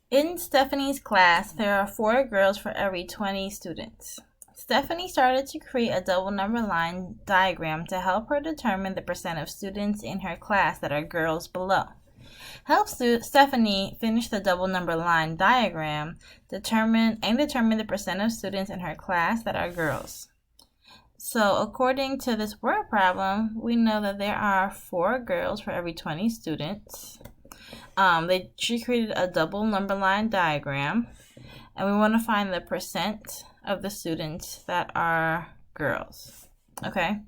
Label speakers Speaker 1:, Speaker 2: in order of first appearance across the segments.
Speaker 1: In Stephanie's class, there are 4 girls for every 20 students. Stephanie started to create a double number line diagram to help her determine the percent of students in her class that are girls below. Help Stephanie finish the double number line diagram, determine the percent of students in her class that are girls. So according to this word problem, we know that there are 4 girls for every 20 students. She created a double number line diagram, and we want to find the percent of the students that are girls. Okay,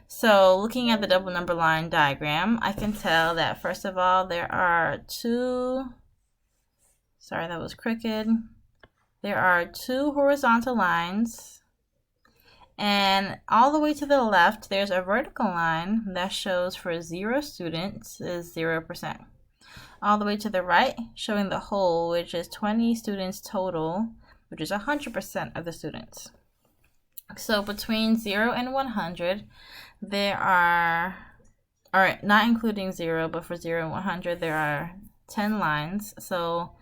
Speaker 1: so looking at the double number line diagram, I can tell that first of all, there are two, sorry, that was crooked. There are 2 horizontal lines, and all the way to the left, there's a vertical line that shows for 0 students is 0%. All the way to the right, showing the whole, which is 20 students total, which is 100% of the students. So between 0 and 100, there are, not including 0, but for 0 and 100, there are 10 lines. So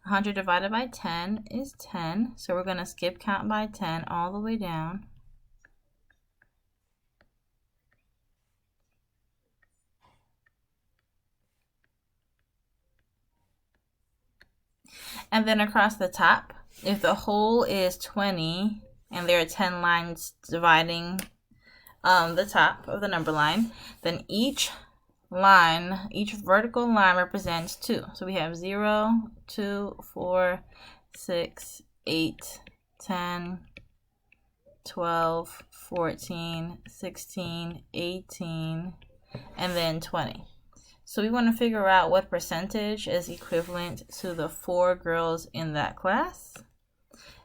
Speaker 1: 100 divided by 10 is 10. So we're going to skip count by 10 all the way down. And then across the top, if the whole is 20 and there are 10 lines dividing the top of the number line, then each vertical line represents 2. So we have 0, 2, 4, 6, 8, 10, 12, 14, 16, 18, and then 20. So we want to figure out what percentage is equivalent to the 4 girls in that class.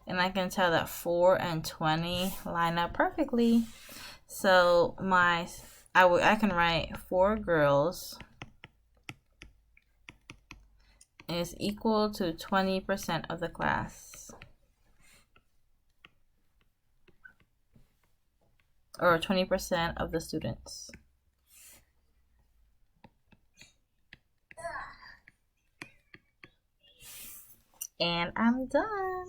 Speaker 1: And I can tell that 4 and 20 line up perfectly. So I can write 4 girls is equal to 20% of the class. Or 20% of the students. And I'm done.